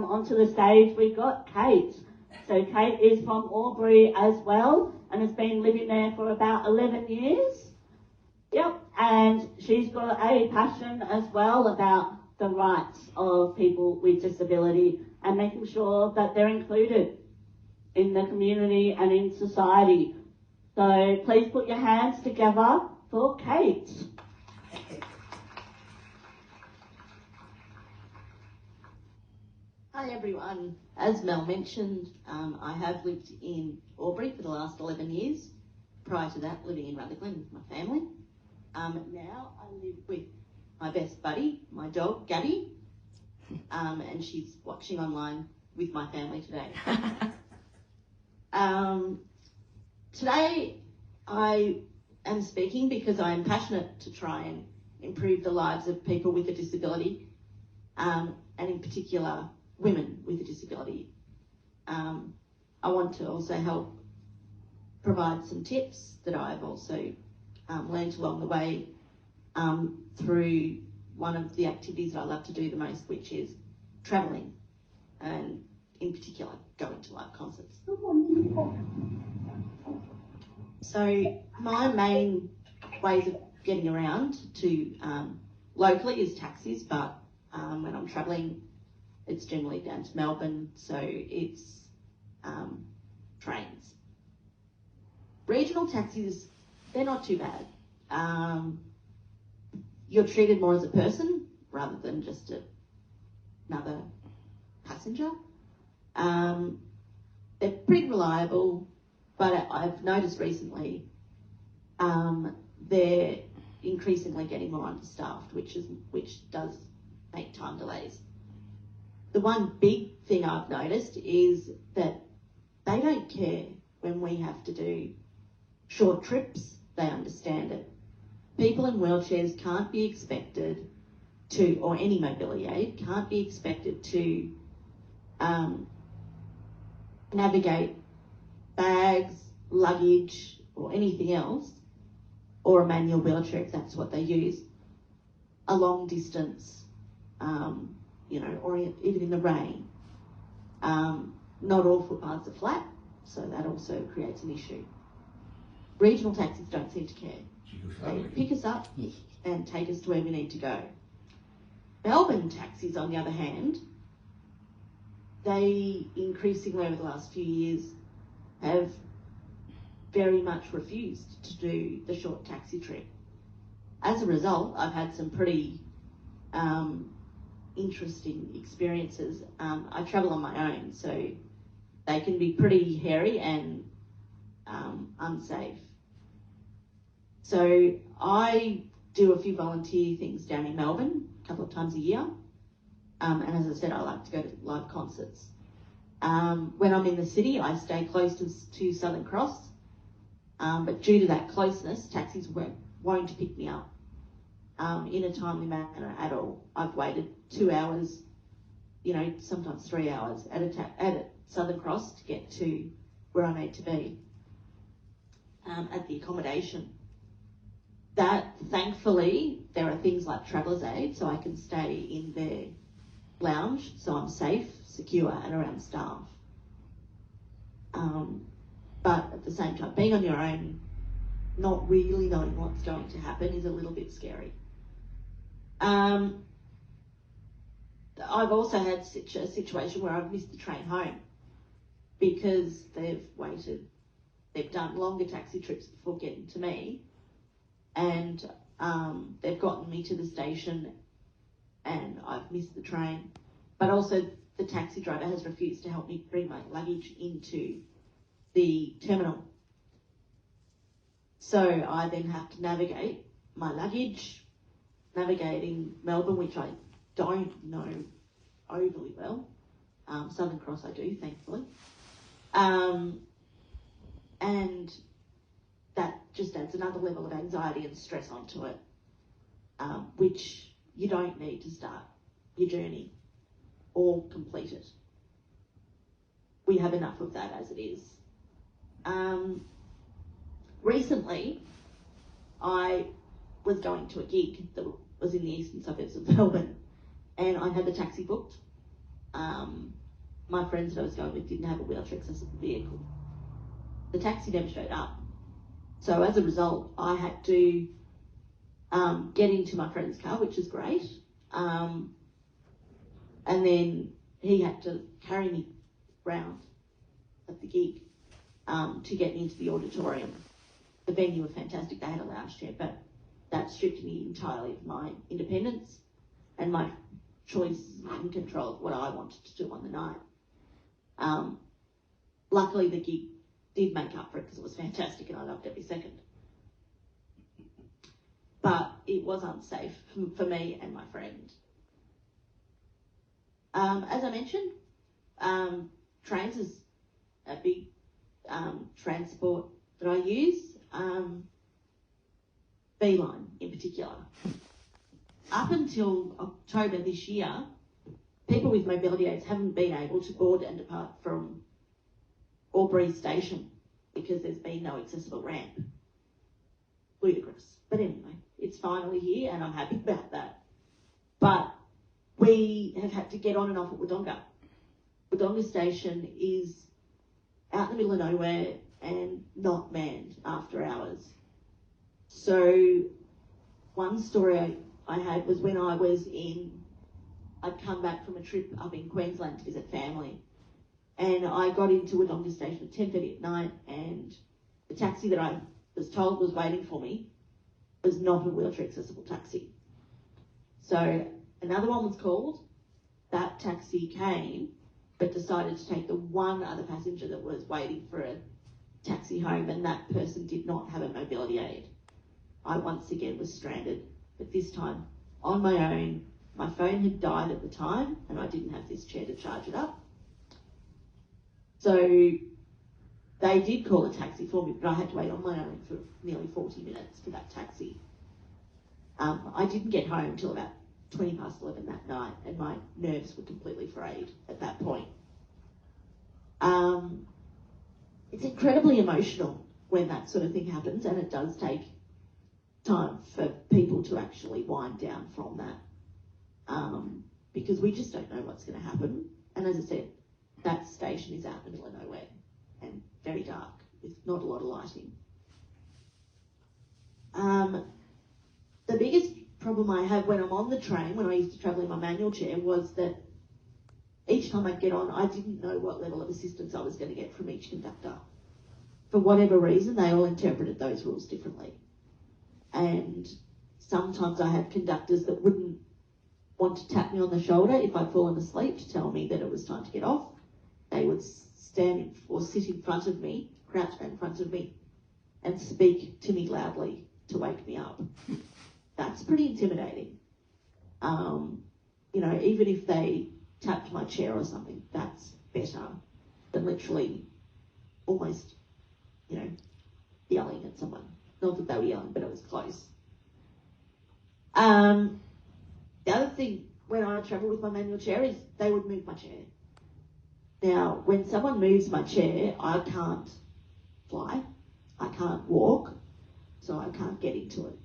onto the stage, we've got Kate. So Kate is from Albury as well and has been living there for about 11 years. Yep, and she's got a passion as well about the rights of people with disability and making sure that they're included in the community and in society. So please put your hands together for Kate. Hi everyone. As Mel mentioned, I have lived in Albury for the last 11 years. Prior to that, living in Rutherglen with my family. Now I live with my best buddy, my dog, Gabby, and she's watching online with my family today. Today I am speaking because I am passionate to try and improve the lives of people with a disability, and in particular women with a disability. I want to also help provide some tips that I've also learned along the way through one of the activities that I love to do the most, which is travelling, and in particular going to live concerts. So my main ways of getting around to locally is taxis, but when I'm travelling it's generally down to Melbourne, so it's trains. Regional taxis, they're not too bad. You're treated more as a person rather than just another passenger. They're pretty reliable, but I've noticed recently they're increasingly getting more understaffed, which does make time delays. The one big thing I've noticed is that they don't care when we have to do short trips. They understand it. People in wheelchairs can't be expected to, or any mobility aid, can't be expected to navigate bags, luggage, or anything else, or a manual wheelchair if that's what they use, a long distance, or even in the rain. Not all footpaths are flat, so that also creates an issue. Regional taxis don't seem to care. They pick us up and take us to where we need to go. Melbourne taxis, on the other hand, they increasingly over the last few years have very much refused to do the short taxi trip. As a result, I've had some pretty interesting experiences. I travel on my own, so they can be pretty hairy and unsafe. So I do a few volunteer things down in Melbourne a couple of times a year. And as I said, I like to go to live concerts. When I'm in the city, I stay close to Southern Cross. But due to that closeness, taxis won't pick me up in a timely manner at all. I've waited 2 hours, sometimes 3 hours at Southern Cross to get to where I need to be at the accommodation. That, thankfully, there are things like traveller's aid, so I can stay in their lounge, so I'm safe, secure, and around staff. But at the same time, being on your own, not really knowing what's going to happen is a little bit scary. I've also had such a situation where I've missed the train home because they've done longer taxi trips before getting to me, and they've gotten me to the station and I've missed the train. But also the taxi driver has refused to help me bring my luggage into the terminal. So I then have to navigate my luggage, navigating Melbourne, which I don't know overly well. Southern Cross I do, thankfully. And that just adds another level of anxiety and stress onto it, which you don't need to start your journey or complete it. We have enough of that as it is. Recently, I was going to a gig that was in the eastern suburbs of Melbourne, and I had the taxi booked my friends that I was going with didn't have a wheelchair accessible vehicle. The taxi never showed up. So as a result, I had to get into my friend's car, which is great. And then he had to carry me round at the gig to get me into the auditorium. The venue were fantastic. They had a lounge chair, but that stripped me entirely of my independence and my choice and control of what I wanted to do on the night. Luckily, the gig did make up for it because it was fantastic and I loved every second. But it was unsafe for me and my friend. As I mentioned, trains is a big transport that I use. Beeline in particular. Up until October this year, people with mobility aids haven't been able to board and depart from Albury station because there's been no accessible ramp. Ludicrous. But anyway, it's finally here and I'm happy about that. But we have had to get on and off at Wodonga. Wodonga station is out in the middle of nowhere and not manned after hours. So one story I had was when I'd come back from a trip up in Queensland to visit family, and I got into Wodonga station at 10:30 at night, and the taxi that I was told was waiting for me was not a wheelchair accessible taxi. So another one was called. That taxi came, but decided to take the one other passenger that was waiting for a taxi home, and that person did not have a mobility aid. I once again was stranded, but this time on my own. My phone had died at the time and I didn't have this chair to charge it up. So they did call a taxi for me, but I had to wait on my own for nearly 40 minutes for that taxi. I didn't get home until about 20 past 11 that night and my nerves were completely frayed at that point. It's incredibly emotional when that sort of thing happens, and it does take time for people to actually wind down from that. Because we just don't know what's going to happen. And as I said, that station is out in the middle of nowhere and very dark with not a lot of lighting. The biggest problem I have when I'm on the train, when I used to travel in my manual chair, was that each time I'd get on, I didn't know what level of assistance I was going to get from each conductor. For whatever reason, they all interpreted those rules differently. And sometimes I had conductors that wouldn't want to tap me on the shoulder if I'd fallen asleep to tell me that it was time to get off. They would stand or sit in front of me, crouch in front of me, and speak to me loudly to wake me up. That's pretty intimidating. Even if they tapped my chair or something, that's better than literally almost, yelling at someone. Not that they were yelling, but it was close. The other thing when I travel with my manual chair is they would move my chair. Now, when someone moves my chair, I can't fly, I can't walk, so I can't get into it.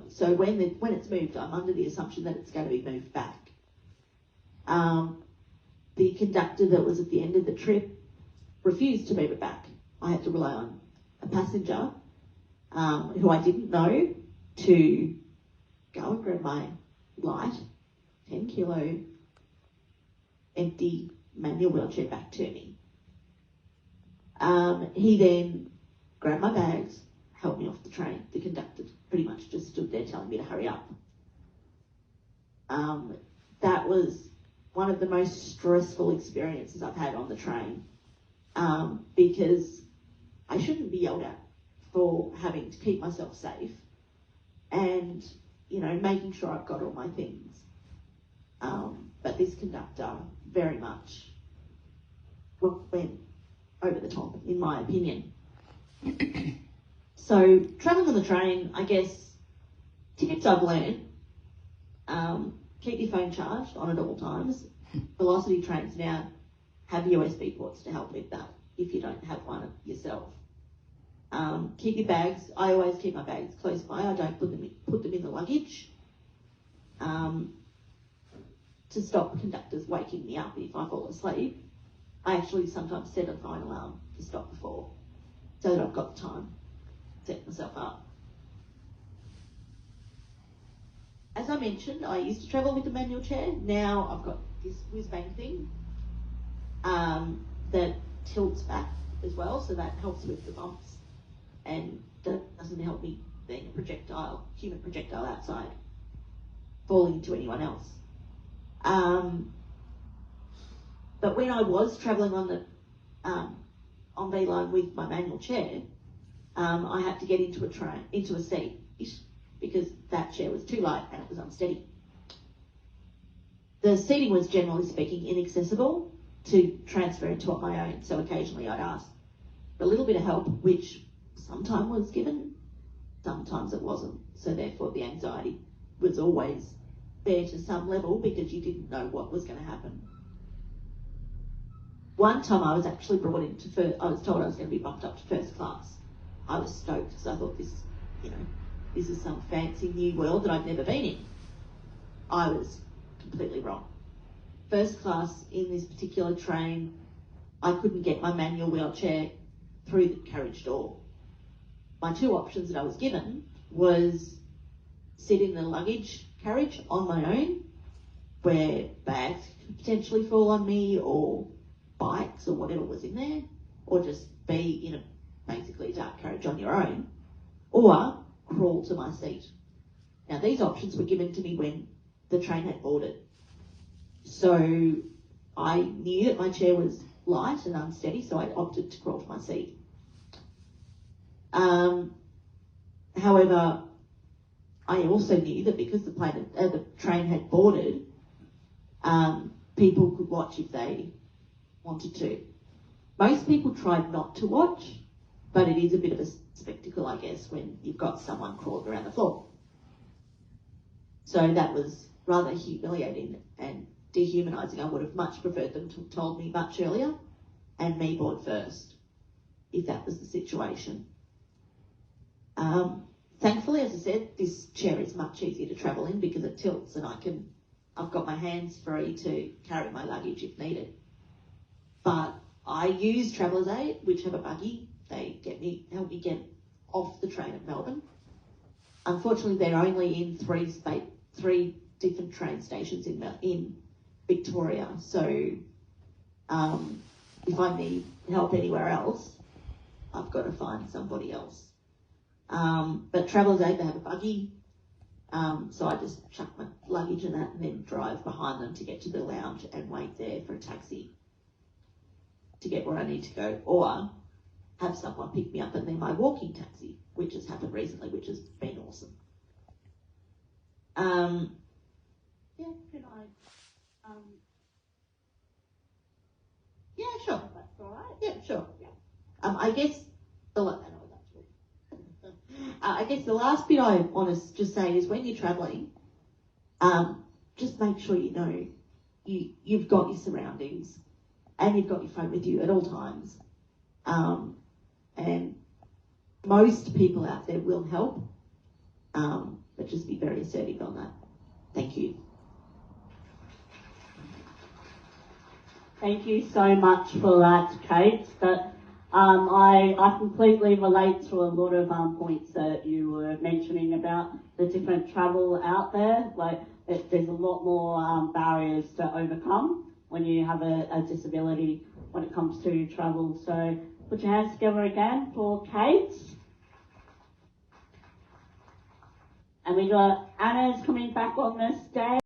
So when it's moved, I'm under the assumption that it's going to be moved back. The conductor that was at the end of the trip refused to move it back. I had to rely on a passenger who I didn't know to go and grab my light, 10 kilo, empty manual wheelchair back to me. He then grabbed my bags, helped me off the train. The conductor pretty much just stood there telling me to hurry up. That was one of the most stressful experiences I've had on the train, because I shouldn't be yelled at for having to keep myself safe and, making sure I've got all my things. But this conductor very much went over the top, in my opinion. So travelling on the train, I guess, tips I've learned, keep your phone charged on at all times. Velocity trains now have USB ports to help with that if you don't have one yourself. Keep your bags. I always keep my bags close by. I don't put them in the luggage. to stop conductors waking me up if I fall asleep, I actually sometimes set a phone alarm to stop before, so that I've got the time to set myself up. As I mentioned, I used to travel with a manual chair. Now I've got this whiz-bang thing that tilts back as well, so that helps with the bumps and that doesn't help me being a projectile, human projectile outside, falling into anyone else. But when I was travelling on the on V-line with my manual chair, I had to get into a seat because that chair was too light and it was unsteady. The seating was, generally speaking, inaccessible to transfer into on my own, so occasionally I'd ask for a little bit of help, which sometimes was given, sometimes it wasn't. So therefore the anxiety was always there to some level because you didn't know what was going to happen. One time I was actually brought into I was told I was going to be bumped up to first class. I was stoked because I thought this is some fancy new world that I've never been in. I was completely wrong. First class in this particular train, I couldn't get my manual wheelchair through the carriage door. My two options that I was given was sit in the luggage carriage on my own, where bags could potentially fall on me, or bikes or whatever was in there, or just be in basically a dark carriage on your own, or crawl to my seat. Now these options were given to me when the train had boarded. So I knew that my chair was light and unsteady, so I opted to crawl to my seat. However, I also knew that because the train had boarded, people could watch if they wanted to. Most people tried not to watch, but it is a bit of a spectacle, I guess, when you've got someone crawling around the floor. So that was rather humiliating and dehumanising. I would have much preferred them to have told me much earlier and me board first, if that was the situation. Thankfully, as I said, this chair is much easier to travel in because it tilts and I've got my hands free to carry my luggage if needed. But I use Traveller's Aid, which have a buggy. They help me get off the train at Melbourne. Unfortunately, they're only in three different train stations in Victoria. So if I need help anywhere else, I've got to find somebody else. But Traveller's Aid, they have a buggy. So I just chuck my luggage in that and then drive behind them to get to the lounge and wait there for a taxi to get where I need to go, or have someone pick me up and then my walking taxi, which has happened recently, which has been awesome. Yeah, can I? Yeah, sure. That's all right. Yeah, sure. Yeah. I guess I guess the last bit I want to just say is when you're travelling, just make sure you know you've got your surroundings and you've got your phone with you at all times. And most people out there will help, but just be very assertive on that. Thank you. Thank you so much for that, Kate. I completely relate to a lot of points that you were mentioning about the different travel out there. Like, there's a lot more barriers to overcome when you have a disability when it comes to travel. So put your hands together again for Kate. And we got Anna's coming back on the stage.